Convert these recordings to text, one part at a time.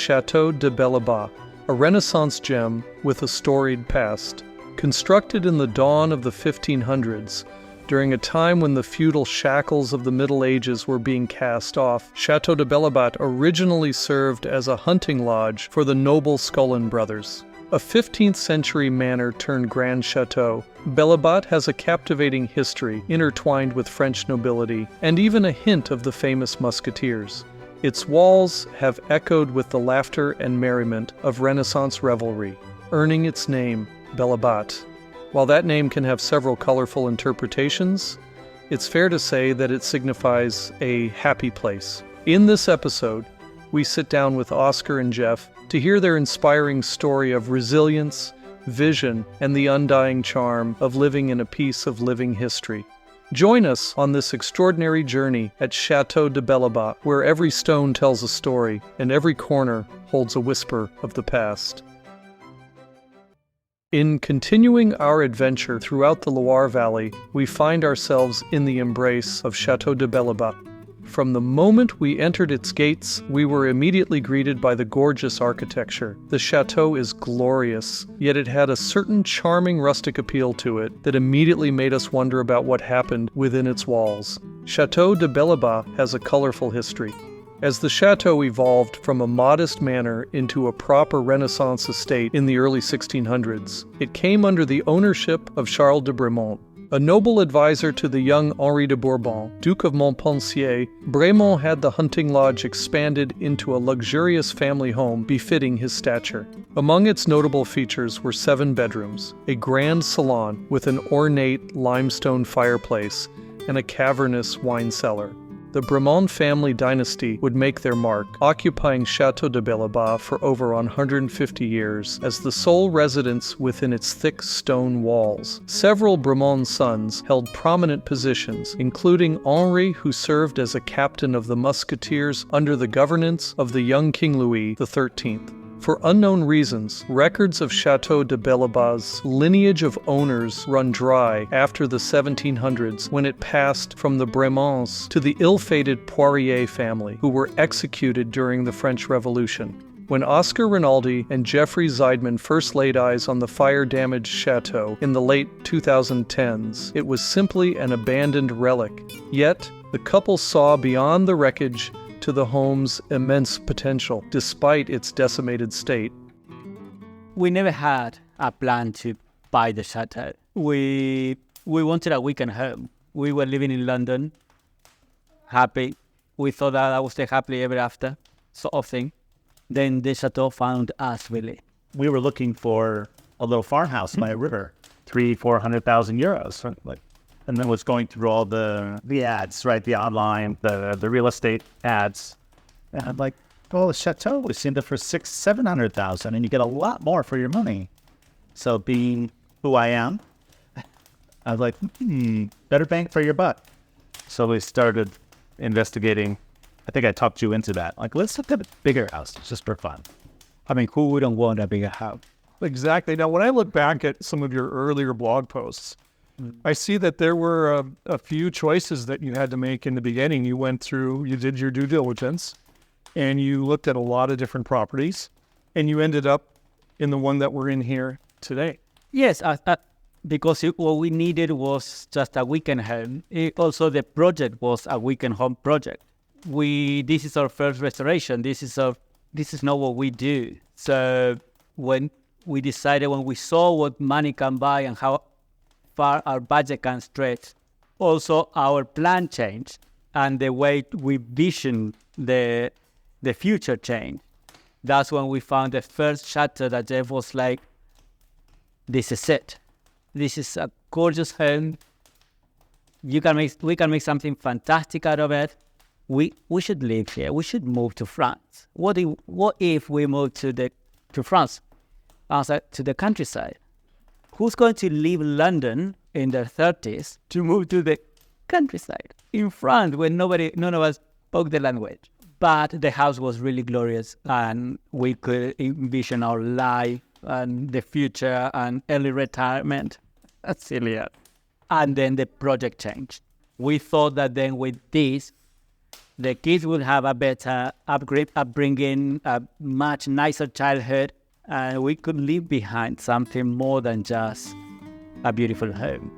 Chateau de Belabat, a Renaissance gem with a storied past. Constructed in the dawn of the 1500s, during a time when the feudal shackles of the Middle Ages were being cast off, Chateau de Belabat originally served as a hunting lodge for the noble Scullin brothers. A 15th century manor turned grand chateau, Belebat has a captivating history intertwined with French nobility and even a hint of the famous musketeers. Its walls have echoed with the laughter and merriment of Renaissance revelry, earning its name, Belabat. While that name can have several colorful interpretations, it's fair to say that it signifies a happy place. In this episode, we sit down with Oscar and Jeff to hear their inspiring story of resilience, vision, and the undying charm of living in a piece of living history. Join us on this extraordinary journey at Chateau de Belabat, where every stone tells a story and every corner holds a whisper of the past. In continuing our adventure throughout the Loire Valley, we find ourselves in the embrace of Chateau de Belabat. From the moment we entered its gates, we were immediately greeted by the gorgeous architecture. The chateau is glorious, yet it had a certain charming rustic appeal to it that immediately made us wonder about what happened within its walls. Chateau de Belabat has a colorful history. As the chateau evolved from a modest manor into a proper Renaissance estate in the early 1600s, it came under the ownership of Charles de Bremont. A noble advisor to the young Henri de Bourbon, Duke of Montpensier, Bremont had the hunting lodge expanded into a luxurious family home befitting his stature. Among its notable features were 7 bedrooms, a grand salon with an ornate limestone fireplace, and a cavernous wine cellar. The Bremont family dynasty would make their mark, occupying Chateau de Belabat for over 150 years as the sole residence within its thick stone walls. Several Bremont sons held prominent positions, including Henri, who served as a captain of the musketeers under the governance of the young King Louis XIII. For unknown reasons, records of Chateau de Belabat's lineage of owners run dry after the 1700s when it passed from the Bremonts to the ill-fated Poirier family, who were executed during the French Revolution. When Oscar Rinaldi and Jeffrey Zeidman first laid eyes on the fire-damaged chateau in the late 2010s, it was simply an abandoned relic. Yet, the couple saw beyond the wreckage to the home's immense potential, despite its decimated state. We never had a plan to buy the chateau. We wanted a weekend home. We were living in London, happy. We thought that was the happily ever after sort of thing. Then the chateau found us, really. We were looking for a little farmhouse by a river, 300,000-400,000 euros. And then was going through all the ads, right? The online, the real estate ads. And I'm like, well, the chateau was in there for 600,000-700,000, and you get a lot more for your money. So being who I am, I was like, better bang for your buck. So we started investigating. I think I talked you into that. Like, let's look at a bigger house just for fun. I mean, who wouldn't want a bigger house? Exactly. Now, when I look back at some of your earlier blog posts, I see that there were a few choices that you had to make in the beginning. You went through, you did your due diligence, and you looked at a lot of different properties, and you ended up in the one that we're in here today. Yes, because what we needed was just a weekend home. Also, the project was a weekend home project. This is our first restoration. This is not what we do. So when we saw what money can buy and how far our budget can stretch, also our plan changed and the way we vision the future changed. That's when we found the first chateau that Jeff was like, this is it. This is a gorgeous home. We can make something fantastic out of it. We should live here. We should move to France. What if we move to France, outside to the countryside? Who's going to leave London in their 30s to move to the countryside in France when none of us spoke the language? But the house was really glorious, and we could envision our life and the future and early retirement. That's silly. And then the project changed. We thought that then with this, The kids will have a better upbringing, a much nicer childhood, and we could leave behind something more than just a beautiful home.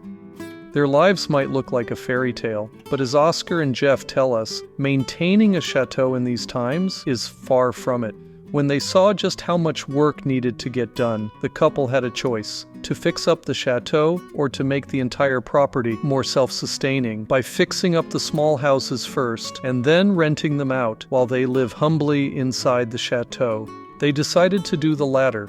Their lives might look like a fairy tale, but as Oscar and Jeff tell us, maintaining a chateau in these times is far from it. When they saw just how much work needed to get done, the couple had a choice: to fix up the chateau or to make the entire property more self-sustaining by fixing up the small houses first and then renting them out while they live humbly inside the chateau. They decided to do the latter,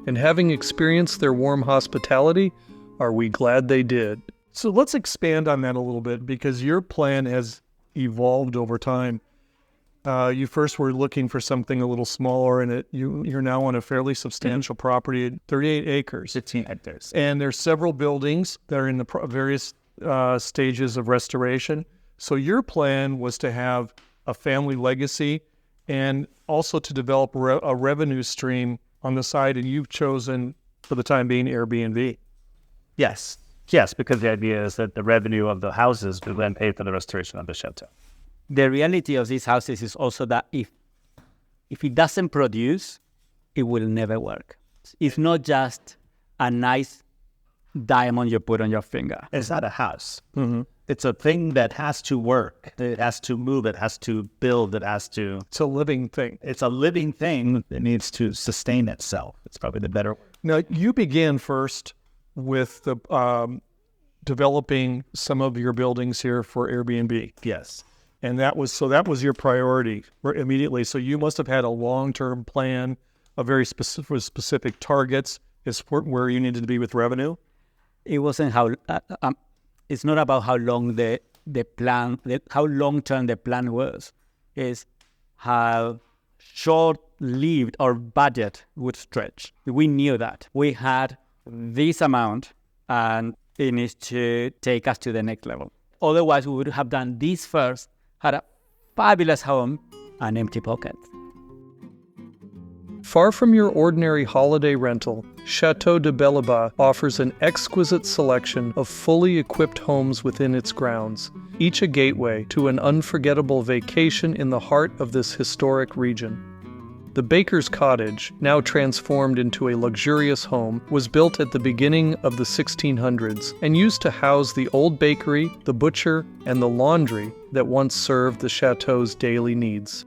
and having experienced their warm hospitality, are we glad they did. So let's expand on that a little bit, because your plan has evolved over time. You first were looking for something a little smaller, and you're now on a fairly substantial property, 38 acres. 15 hectares. And there's several buildings that are in the various stages of restoration. So your plan was to have a family legacy and also to develop a revenue stream on the side, and you've chosen, for the time being, Airbnb. Yes, because the idea is that the revenue of the houses will then pay for the restoration of the chateau. The reality of these houses is also that if it doesn't produce, it will never work. It's not just a nice diamond you put on your finger. It's not a house. Mm-hmm. It's a thing that has to work. It has to move. It has to build. It has to... It's a living thing. It's a living thing that needs to sustain itself. It's probably the better word. Now, you began first with the developing some of your buildings here for Airbnb. Yes. And that was your priority immediately. So you must have had a long-term plan, a very specific targets as for where you needed to be with revenue. It wasn't it's not about how long how long-term the plan was. It's how short-lived our budget would stretch. We knew that. We had this amount, and it needs to take us to the next level. Otherwise, we would have done this first, had a fabulous home, and empty pockets. Far from your ordinary holiday rental, Chateau de Belabat offers an exquisite selection of fully equipped homes within its grounds, each a gateway to an unforgettable vacation in the heart of this historic region. The baker's cottage, now transformed into a luxurious home, was built at the beginning of the 1600s and used to house the old bakery, the butcher, and the laundry that once served the chateau's daily needs.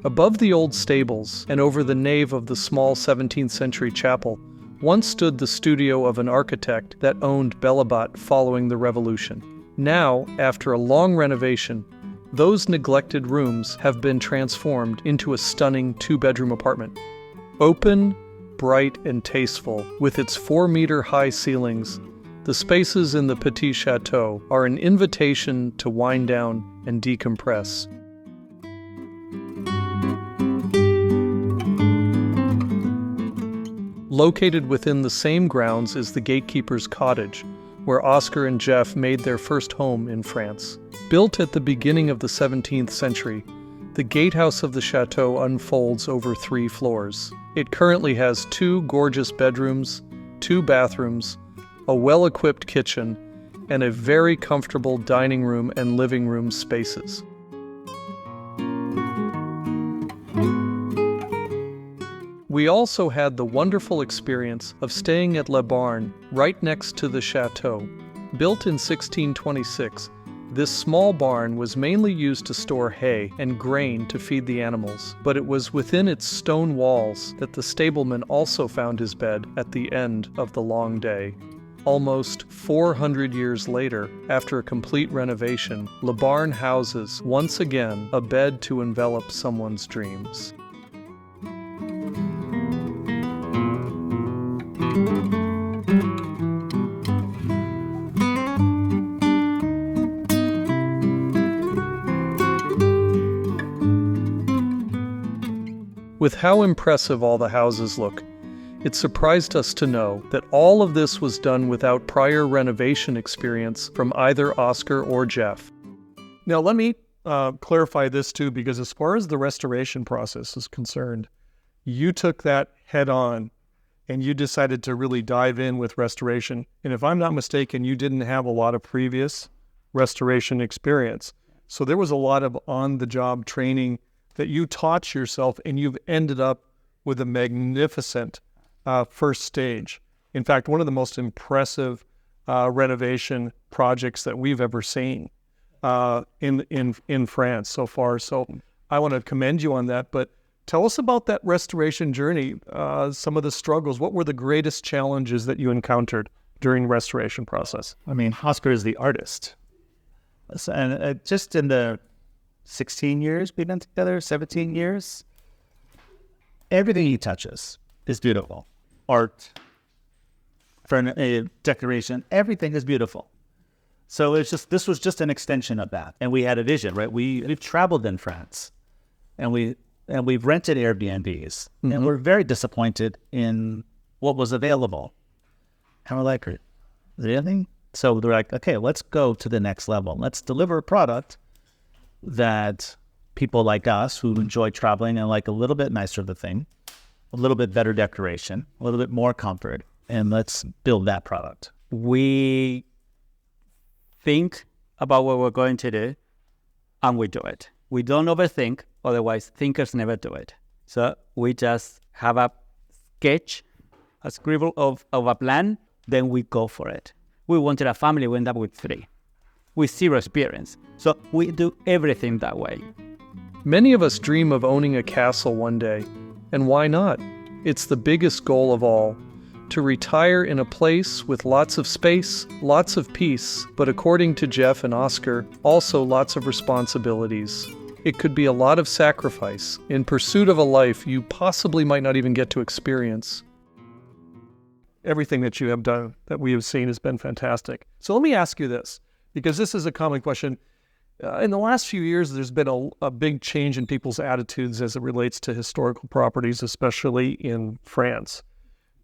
Above the old stables and over the nave of the small 17th century chapel once stood the studio of an architect that owned Belebat following the Revolution. Now, after a long renovation, those neglected rooms have been transformed into a stunning 2-bedroom apartment. Open, bright, and tasteful, with its 4-meter-high ceilings, the spaces in the Petit Chateau are an invitation to wind down and decompress. Located within the same grounds is the gatekeeper's cottage, where Oscar and Jeff made their first home in France. Built at the beginning of the 17th century, the gatehouse of the chateau unfolds over 3 floors. It currently has 2 gorgeous bedrooms, 2 bathrooms, a well-equipped kitchen, and a very comfortable dining room and living room spaces. We also had the wonderful experience of staying at Le Barn, right next to the chateau. Built in 1626, this small barn was mainly used to store hay and grain to feed the animals, but it was within its stone walls that the stableman also found his bed at the end of the long day. Almost 400 years later, after a complete renovation, Le Barn houses, once again, a bed to envelop someone's dreams. With how impressive all the houses look, It surprised us to know that all of this was done without prior renovation experience from either Oscar or Jeff. Now, let me clarify this too, because as far as the restoration process is concerned, you took that head on and you decided to really dive in with restoration. And if I'm not mistaken, you didn't have a lot of previous restoration experience. So there was a lot of on-the-job training that you taught yourself, and you've ended up with a magnificent first stage. In fact, one of the most impressive renovation projects that we've ever seen in France so far. So I want to commend you on that. But tell us about that restoration journey, some of the struggles. What were the greatest challenges that you encountered during the restoration process? I mean, Oscar is the artist. And just in the 16 years we've been together, 17 years, everything he touches is beautiful. Art, decoration, everything is beautiful. So this was just an extension of that. And we had a vision, right? We've traveled in France, and we've rented Airbnbs, and we're very disappointed in what was available. And we're like, really? So they're like, okay, let's go to the next level. Let's deliver a product that people like us who enjoy traveling and like a little bit nicer of the thing, a little bit better decoration, a little bit more comfort, and let's build that product. We think about what we're going to do, and we do it. We don't overthink, otherwise thinkers never do it. So we just have a sketch, a scribble of a plan, then we go for it. We wanted a family, we end up with 3. With 0 experience. So we do everything that way. Many of us dream of owning a castle one day. And why not? It's the biggest goal of all. To retire in a place with lots of space, lots of peace, but according to Jeff and Oscar, also lots of responsibilities. It could be a lot of sacrifice in pursuit of a life you possibly might not even get to experience. Everything that you have done, that we have seen, has been fantastic. So let me ask you this, because this is a common question. In the last few years, there's been a big change in people's attitudes as it relates to historical properties, especially in France.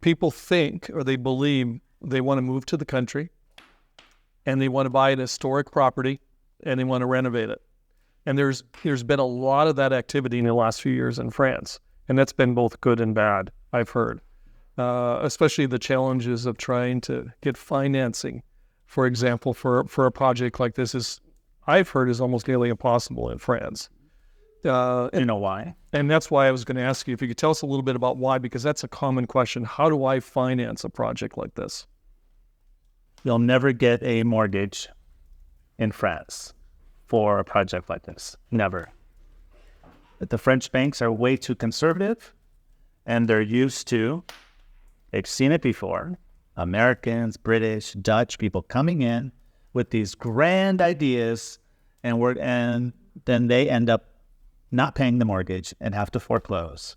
People think, or they believe, they want to move to the country, and they want to buy an historic property, and they want to renovate it. And there's been a lot of that activity in the last few years in France, and that's been both good and bad, I've heard. Especially the challenges of trying to get financing, for example, for a project like this I've heard is almost nearly impossible in France. You know why? And that's why I was going to ask you if you could tell us a little bit about why, because that's a common question. How do I finance a project like this? You'll never get a mortgage in France for a project like this. Never. The French banks are way too conservative, and they're used to, they've seen it before, Americans, British, Dutch, people coming in with these grand ideas, and then they end up not paying the mortgage and have to foreclose.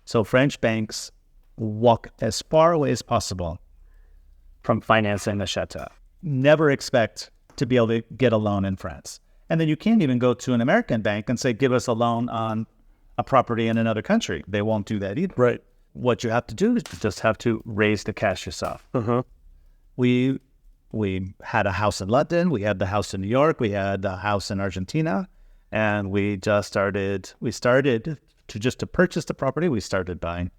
So French banks walk as far away as possible from financing the chateau. Never expect to be able to get a loan in France. And then you can't even go to an American bank and say, give us a loan on a property in another country. They won't do that either. Right. What you have to do is just have to raise the cash yourself. We had a house in London, we had the house in New York, we had the house in Argentina, and we started to purchase the property. We started buying,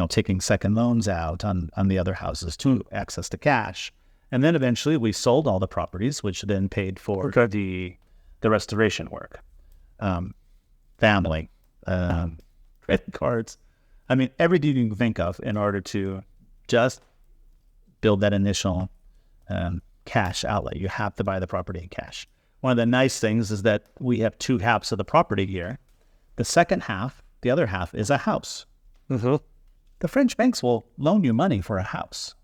taking second loans out on the other houses to access the cash. And then eventually we sold all the properties, which then paid for the restoration work. Family, credit cards. I mean, everything you can think of in order to just build that initial cash outlay. You have to buy the property in cash. One of the nice things is that we have 2 halves of the property here. The second half, the other half, is a house. The French banks will loan you money for a house.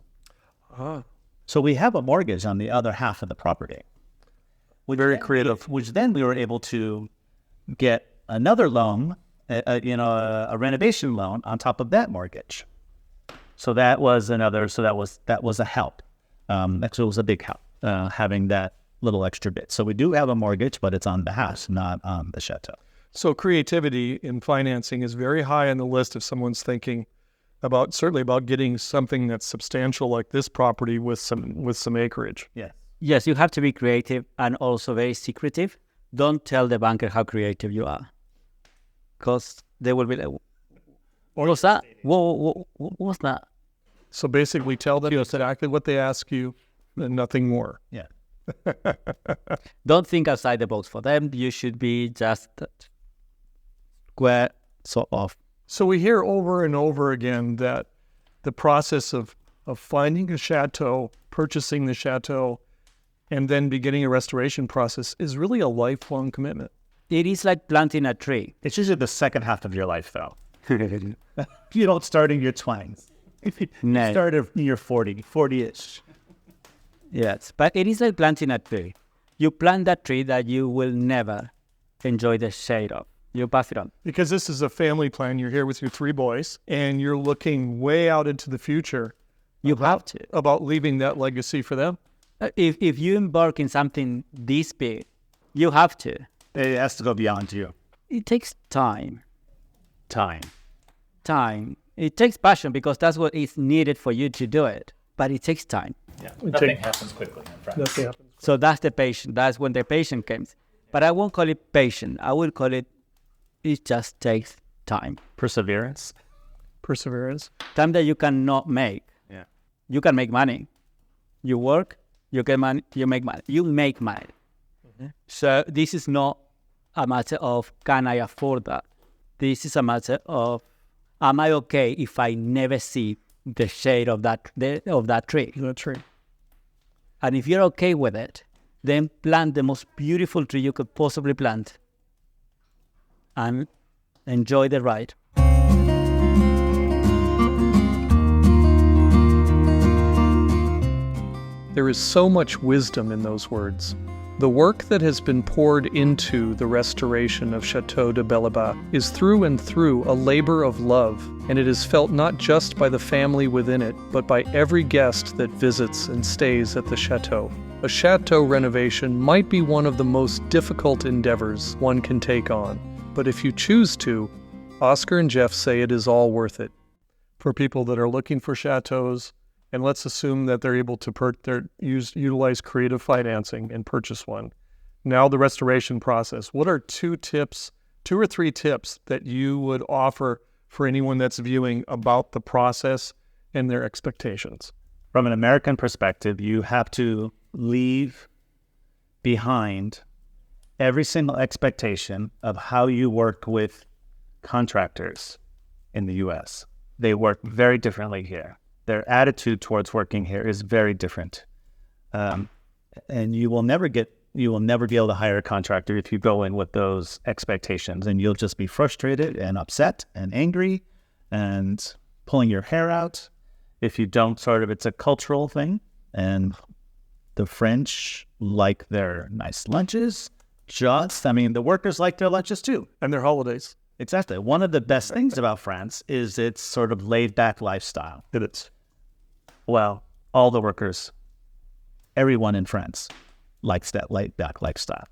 So we have a mortgage on the other half of the property. Very creative. Which then we were able to get another loan, a renovation loan on top of that mortgage. So that was that was a help. Actually, it was a big help having that little extra bit. So we do have a mortgage, but it's on the house, not on the chateau. So creativity in financing is very high on the list if someone's thinking certainly about getting something that's substantial like this property with some acreage. Yes. Yes, you have to be creative and also very secretive. Don't tell the banker how creative you are, because they will be like, "What's that? What's that?" So basically, tell them exactly what they ask you, and nothing more. Yeah. Don't think outside the box for them. You should be just square sort of. So we hear over and over again that the process of finding a chateau, purchasing the chateau, and then beginning a restoration process is really a lifelong commitment. It is like planting a tree. It's usually the second half of your life, though. You don't start in your 20s. You No. start in your 40-ish. Yes, but it is like planting a tree. You plant that tree that you will never enjoy the shade of. You pass it on. Because this is a family plan. You're here with your 3 boys, and you're looking way out into the future You have to. about leaving that legacy for them. If you embark in something this big, you have to. It has to go beyond you. It takes time. Time. It takes passion because that's what is needed for you to do it. But it takes time. Yeah. Nothing happens quickly in France. Nothing happens. So that's the patient. That's when the patient comes. But I won't call it patient. I will call it just takes time. Perseverance. Time that you cannot make. Yeah. You can make money. You work, you get money, you make money. You make money. Mm-hmm. So this is not a matter of can I afford that? This is a matter of am I okay if I never see the shade of that tree? The tree. And if you're okay with it, then plant the most beautiful tree you could possibly plant and enjoy the ride. There is so much wisdom in those words. The work that has been poured into the restoration of Chateau de Belabat is through and through a labor of love, and it is felt not just by the family within it, but by every guest that visits and stays at the chateau. A chateau renovation might be one of the most difficult endeavors one can take on, but if you choose to, Oscar and Jeff say it is all worth it. For people that are looking for chateaus, and let's assume that they're able to utilize creative financing and purchase one. Now the restoration process. What are 2 or 3 tips that you would offer for anyone that's viewing about the process and their expectations? From an American perspective, you have to leave behind every single expectation of how you work with contractors in the U.S. They work very differently here. Their attitude towards working here is very different. And you will never be able to hire a contractor if you go in with those expectations, and you'll just be frustrated and upset and angry and pulling your hair out if you don't it's a cultural thing. And the French like their nice lunches. The workers like their lunches too. And their holidays. Exactly. One of the best things about France is its sort of laid-back lifestyle. It is. Well, all the workers, everyone in France likes that laid-back lifestyle,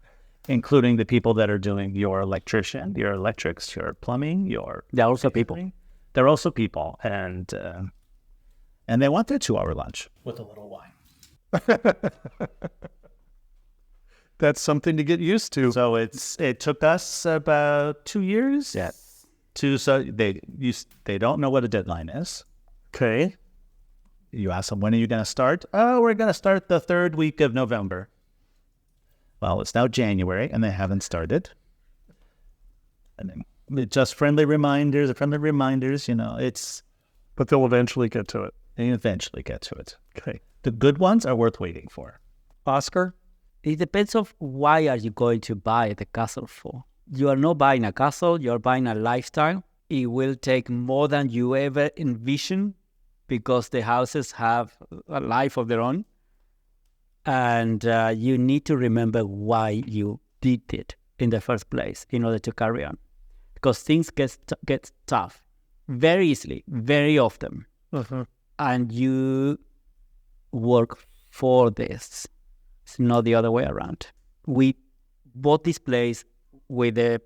including the people that are doing your electrician, your electrics, your plumbing, They're also people. They're also people, and they want their 2-hour lunch with a little wine. That's something to get used to. So it took us about 2 years. Yeah. So they don't know what a deadline is. Okay. You ask them, when are you going to start? Oh, we're going to start the 3rd week of November. Well, it's now January, and they haven't started. And then just friendly reminders, But they'll eventually get to it. They eventually get to it. Okay. The good ones are worth waiting for. Oscar? It depends on why are you going to buy the castle for. You are not buying a castle, you are buying a lifestyle. It will take more than you ever envision because the houses have a life of their own. And you need to remember why you did it in the first place in order to carry on. Because things get tough very easily, very often. Uh-huh. And you work for this. It's not the other way around. We bought this place with the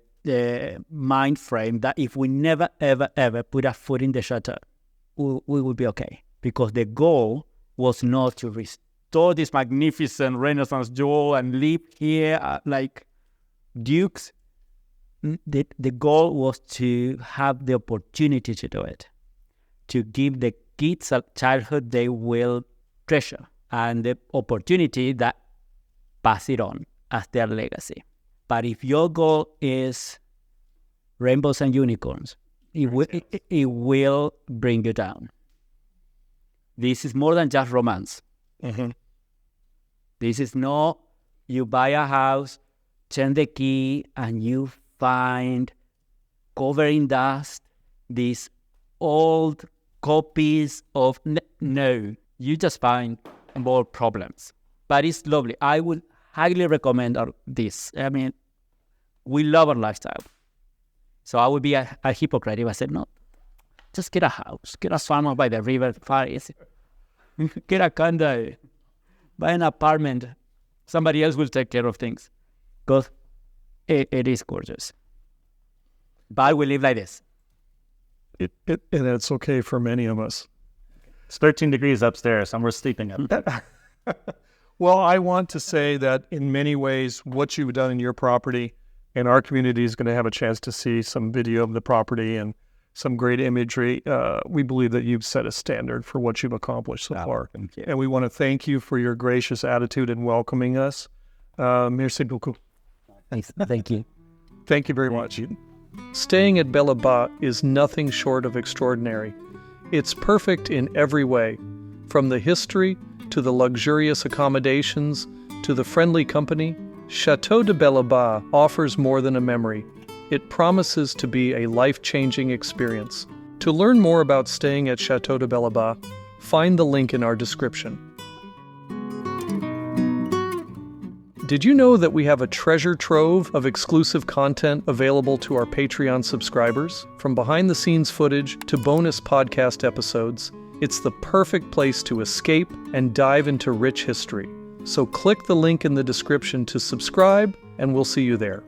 mind frame that if we never, ever, ever put a foot in the chateau, we would be okay, because the goal was not to restore this magnificent Renaissance jewel and live here like dukes. The goal was to have the opportunity to do it, to give the kids a childhood they will treasure, and the opportunity that pass it on as their legacy. But if your goal is rainbows and unicorns, it will bring you down. This is more than just romance. Mm-hmm. This is not you buy a house, turn the key, and you find covered in dust these old copies of... No, you just find more problems. But it's lovely. I would highly recommend this. I mean, we love our lifestyle. So I would be a hypocrite if I said, no, just get a house, get a farm by the river, far easy. Get a condo, buy an apartment. Somebody else will take care of things. Because it is gorgeous. But we live like this. And it's okay for many of us. It's 13 degrees upstairs, and we're sleeping up. Well, I want to say that in many ways, what you've done in your property, and our community is going to have a chance to see some video of the property and some great imagery. We believe that you've set a standard for what you've accomplished so far. Thank you. And we want to thank you for your gracious attitude in welcoming us. Merci beaucoup. Thanks. Thank you. Thank you very much. Staying at Belebat is nothing short of extraordinary. It's perfect in every way, from the history to the luxurious accommodations to the friendly company. Chateau de Belabat offers more than a memory. It promises to be a life-changing experience. To learn more about staying at Chateau de Belabat, find the link in our description. Did you know that we have a treasure trove of exclusive content available to our Patreon subscribers? From behind-the-scenes footage to bonus podcast episodes, it's the perfect place to escape and dive into rich history. So click the link in the description to subscribe, and we'll see you there.